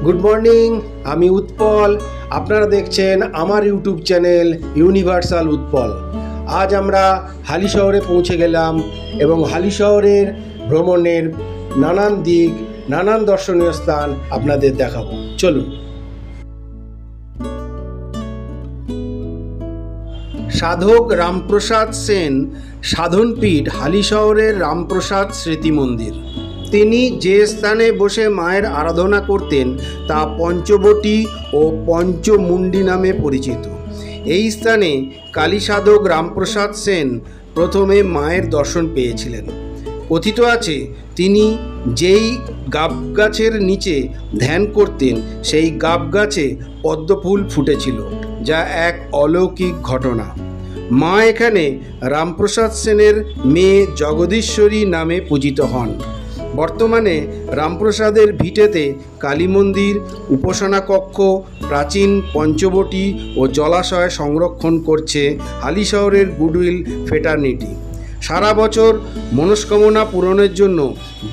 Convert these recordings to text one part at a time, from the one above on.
Good morning, আমি উৎপল। আপনারা দেখছেন আমার ইউটিউব চ্যানেল ইউনিভার্সাল উৎপল। আজ আমরা হালিশহরে পৌঁছে গেলাম এবং হালিশহরের ভ্রমণের নানান দিক, নানান দর্শনীয় স্থান আপনাদের দেখাবো। চলুন। সাধক রামপ্রসাদ সেন সাধনপীঠ হালিশহরের রামপ্রসাদ স্মৃতি মন্দির। তিনি যে স্থানে বসে মায়ের আরাধনা করতেন তা পঞ্চবটী ও পঞ্চমুণ্ডী নামে পরিচিত। এই স্থানে কালী সাধক রামপ্রসাদ সেন প্রথমে মায়ের দর্শন পেয়েছিলেন। কথিত আছে তিনি যেই গাব গাছের নিচে ধ্যান করতেন সেই গাব গাছে পদ্মফুল ফুটেছিল, যা এক অলৌকিক ঘটনা। মা এখানে রামপ্রসাদ সেনের মেয়ে জগদীশ্বরী নামে পূজিত হন। বর্তমানে রামপ্রসাদের ভিটেতে কালী মন্দির, উপাসনা কক্ষ, প্রাচীন পঞ্চবটী ও জলাশয় সংরক্ষণ করছে হালিশহরের গুডউইল ফ্রেটার্নিটি। সারা বছর মনস্কামনা পূরণের জন্য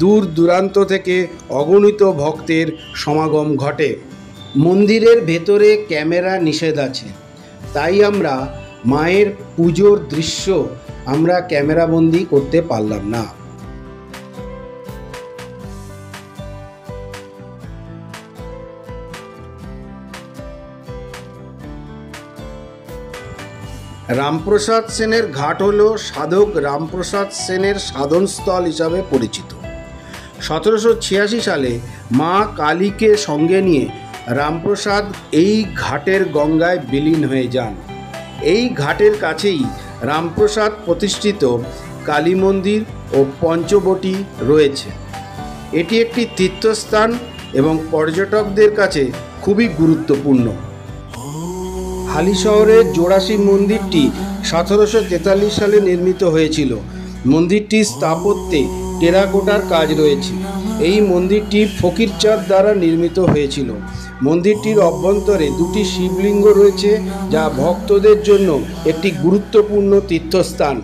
দূর দূরান্ত থেকে অগণিত ভক্তের সমাগম ঘটে। মন্দিরের ভেতরে ক্যামেরা নিষেধ আছে, তাই আমরা মায়ের পুজোর দৃশ্য আমরা ক্যামেরাবন্দি করতে পারলাম না। রামপ্রসাদ সেনের ঘাট হল সাধক রামপ্রসাদ সেনের সাধনস্থল হিসাবে পরিচিত। 1786 সালে মা কালীকে সঙ্গে নিয়ে রামপ্রসাদ এই ঘাটের গঙ্গায় বিলীন হয়ে যান। এই ঘাটের কাছেই রামপ্রসাদ প্রতিষ্ঠিত কালী মন্দির ও পঞ্চবটী রয়েছে। এটি একটি তীর্থস্থান এবং পর্যটকদের কাছে খুবই গুরুত্বপূর্ণ। হালিশহরের জোড়া শিব মন্দিরটি 1743 সালে নির্মিত হয়েছিল। মন্দিরটির স্থাপত্যে টেরাকোটার কাজ রয়েছে। এই মন্দিরটি ফকিরচাঁদ দ্বারা নির্মিত হয়েছিল। মন্দিরটির অভ্যন্তরে দুটি শিবলিঙ্গ রয়েছে, যা ভক্তদের জন্য একটি গুরুত্বপূর্ণ তীর্থস্থান।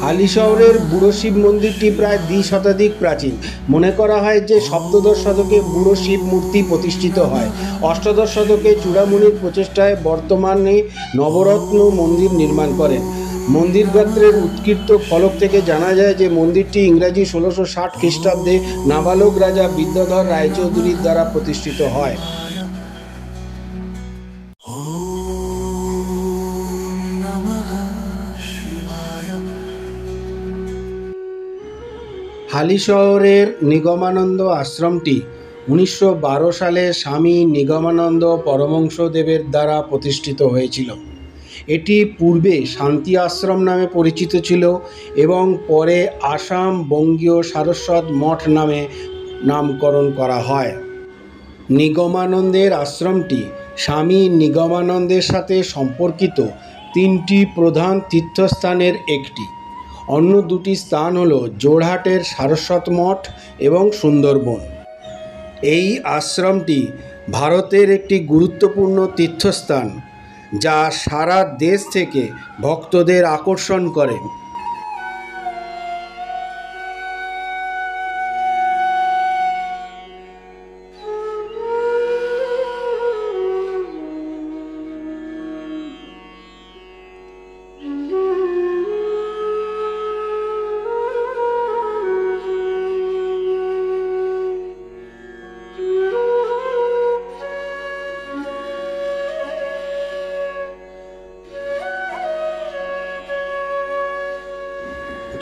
হালিশহরের বুড়ো শিব মন্দিরটি প্রায় 2 শতাধিক প্রাচীন। মনে করা হয় যে 7শ শতকে বুড়ো শিব মূর্তি প্রতিষ্ঠিত হয়। 8শ শতকে চূড়ামণির প্রচেষ্টায় বর্তমানে নবরত্ন মন্দির নির্মাণ করেন। মন্দির গাত্রের উৎকীর্ত ফলক থেকে জানা যায় যে মন্দিরটি ইংরাজি 1660 খ্রিস্টাব্দে নাবালক রাজা বিদ্যাধর রায়চৌধুরীর দ্বারা প্রতিষ্ঠিত হয়। হালিশহরের নিগমানন্দ আশ্রমটি 1912 সালে স্বামী নিগমানন্দ পরমহংসদেবের দ্বারা প্রতিষ্ঠিত হয়েছিল। এটি পূর্বে শান্তি আশ্রম নামে পরিচিত ছিল এবং পরে আসাম বঙ্গীয় সারস্বত মঠ নামে নামকরণ করা হয়। নিগমানন্দের আশ্রমটি স্বামী নিগমানন্দের সাথে সম্পর্কিত 3টি প্রধান তীর্থস্থানের একটি। অন্য 2টি স্থান হল জোড়হাটের সারস্বত মঠ এবং সুন্দরবন। এই আশ্রমটি ভারতের একটি গুরুত্বপূর্ণ তীর্থস্থান, যা সারা দেশ থেকে ভক্তদের আকর্ষণ করে।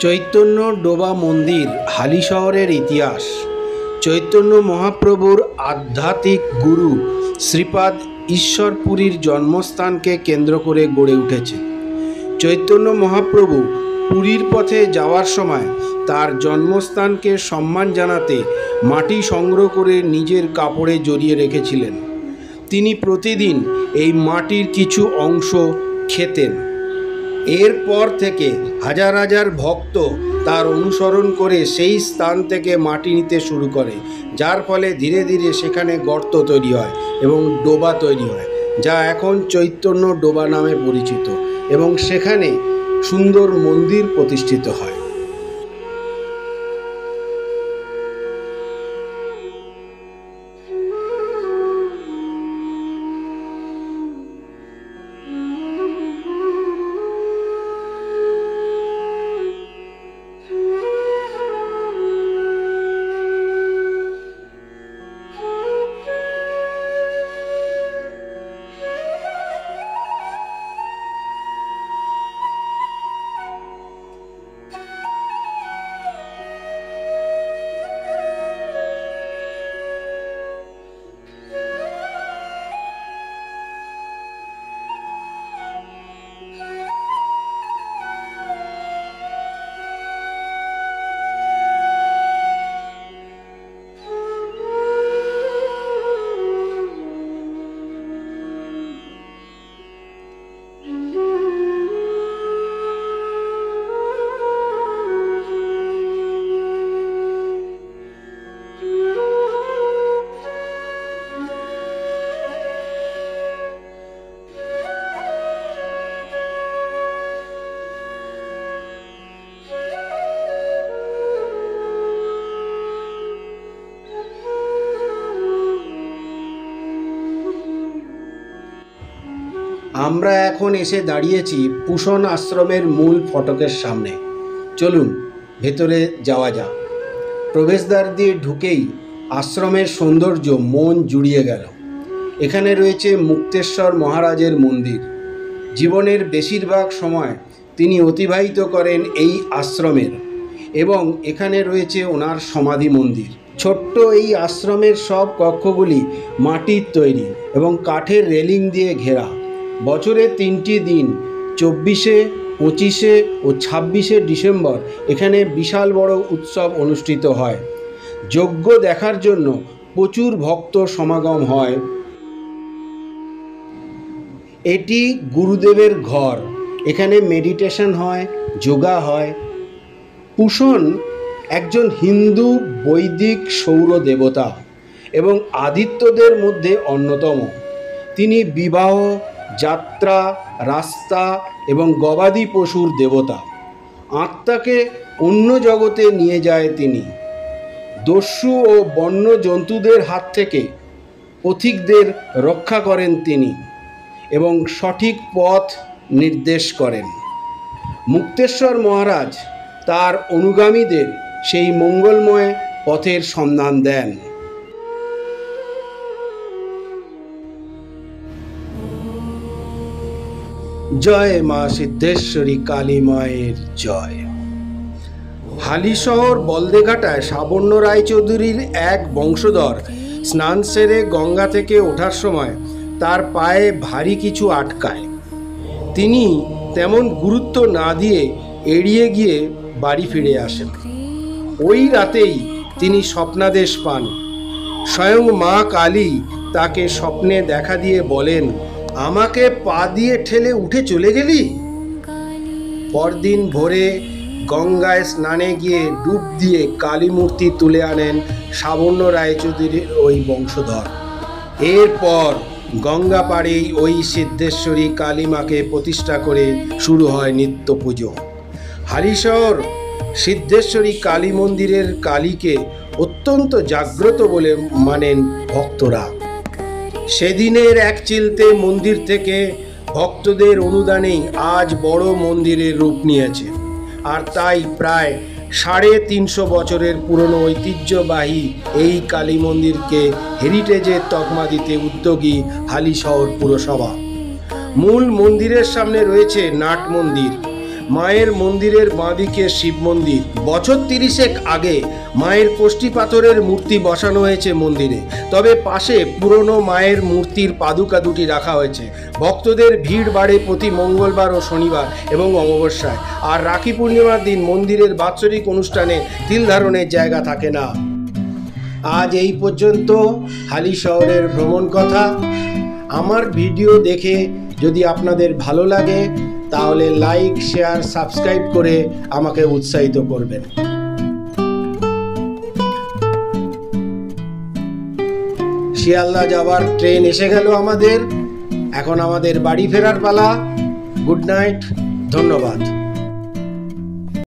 চৈতন্য ডোবা মন্দির হালিশহরের ইতিহাস। চৈতন্য মহাপ্রভুর আধ্যাত্মিক গুরু শ্রীপাদ ঈশ্বরপুরীর জন্মস্থানকে কেন্দ্র করে গড়ে উঠেছে। চৈতন্য মহাপ্রভু পুরীর পথে যাওয়ার সময় তার জন্মস্থানকে সম্মান জানাতে মাটি সংগ্রহ করে নিজের কাপড়ে জড়িয়ে রেখেছিলেন। তিনি প্রতিদিন এই মাটির কিছু অংশ খেতেন। এরপর থেকে হাজার হাজার ভক্ত তার অনুসরণ করে সেই স্থান থেকে মাটি নিতে শুরু করে, যার ফলে ধীরে ধীরে সেখানে গর্ত তৈরি হয় এবং ডোবা তৈরি হয়, যা এখন চৈতন্য ডোবা নামে পরিচিত, এবং সেখানে সুন্দর মন্দির প্রতিষ্ঠিত হয়। আমরা এখন এসে দাঁড়িয়েছি পুষণ আশ্রমের মূল ফটকের সামনে। চলুন ভেতরে যাওয়া যাক। প্রবেশদ্বার দিয়ে ঢুকেই আশ্রমের সৌন্দর্য মন জুড়িয়ে গেল। এখানে রয়েছে মুক্তেশ্বর মহারাজের মন্দির। জীবনের বেশিরভাগ সময় তিনি অতিবাহিত করেন এই আশ্রমের, এবং এখানে রয়েছে ওনার সমাধি মন্দির। ছোট্ট এই আশ্রমের সব কক্ষগুলি মাটির তৈরি এবং কাঠের রেলিং দিয়ে ঘেরা। বছরে 3টি দিন 24শে, 25শে ও 26শে ডিসেম্বর এখানে বিশাল বড় উৎসব অনুষ্ঠিত হয়। যজ্ঞ দেখার জন্য প্রচুর ভক্ত সমাগম হয়। এটি গুরুদেবের ঘর। এখানে মেডিটেশন হয়, যোগা হয়। পুষণ একজন হিন্দু বৈদিক সৌর দেবতা এবং আদিত্যদের মধ্যে অন্যতম। তিনি বিবাহ, যাত্রা, রাস্তা এবং গবাদি পশুর দেবতা। আত্মাকে অন্য জগতে নিয়ে যায় তিনি। দস্যু ও বন্য জন্তুদের হাত থেকে পথিকদের রক্ষা করেন তিনি এবং সঠিক পথ নির্দেশ করেন। মুক্তেশ্বর মহারাজ তার অনুগামীদের সেই মঙ্গলময় পথের সন্ধান দেন। জয় মা সিদ্ধেশ্বরী কালী মায়ের জয়। হালিশহর বলদেঘাটায় সাবর্ণ রায়চৌধুরীর এক বংশধর স্নান সেরে গঙ্গা থেকে ওঠার সময় তার পায়ে ভারী কিছু আটকায়। তিনি তেমন গুরুত্ব না দিয়ে এড়িয়ে গিয়ে বাড়ি ফিরে আসেন। ওই রাতেই তিনি স্বপ্নাদেশ পান। স্বয়ং মা কালী তাকে স্বপ্নে দেখা দিয়ে বলেন, আমাকে পা দিয়ে ঠেলে উঠে চলে গেলি। পরদিন ভোরে গঙ্গায় স্নানে গিয়ে ডুব দিয়ে কালী মূর্তি তুলে আনেন সাবর্ণ রায়চৌধুরীর ওই বংশধর। এরপর গঙ্গা পাড়েই ওই সিদ্ধেশ্বরী কালী মাকে প্রতিষ্ঠা করে শুরু হয় নিত্য পুজো। হালিশহর সিদ্ধেশ্বরী কালী মন্দিরের কালীকে অত্যন্ত জাগ্রত বলে মানেন ভক্তরা। সেদিনের এক চিলতে মন্দির থেকে ভক্তদের অনুদানেই আজ বড় মন্দিরের রূপ নিয়েছে। আর তাই প্রায় 350 বছরের পুরনো ঐতিহ্যবাহী এই কালী মন্দিরকে হেরিটেজের তকমা দিতে উদ্যোগী হালিশহর পুরসভা। মূল মন্দিরের সামনে রয়েছে নাট মন্দির। মায়ের মন্দিরের বাঁদিকে শিব মন্দির। বছর 30 আগে মায়ের কোষ্ঠী পাথরের মূর্তি বসানো হয়েছে মন্দিরে, তবে পাশে পুরনো মায়ের মূর্তির পাদুকা দুটি রাখা হয়েছে। ভক্তদের ভিড় বাড়ে প্রতি মঙ্গলবার ও শনিবার এবং অমাবস্যায়। আর রাখি পূর্ণিমার দিন মন্দিরের বাৎসরিক অনুষ্ঠানে তিল ধারণের জায়গা থাকে না। আজ এই পর্যন্ত হালি শহরের ভ্রমণ কথা। আমার ভিডিও দেখে যদি আপনাদের ভালো লাগে তাহলে লাইক, শেয়ার, সাবস্ক্রাইব করে আমাকে উৎসাহিত করবেন। শিয়ালদা যাওয়ার ট্রেন এসে গেল আমাদের। এখন আমাদের বাড়ি ফেরার পালা। গুড নাইট, ধন্যবাদ।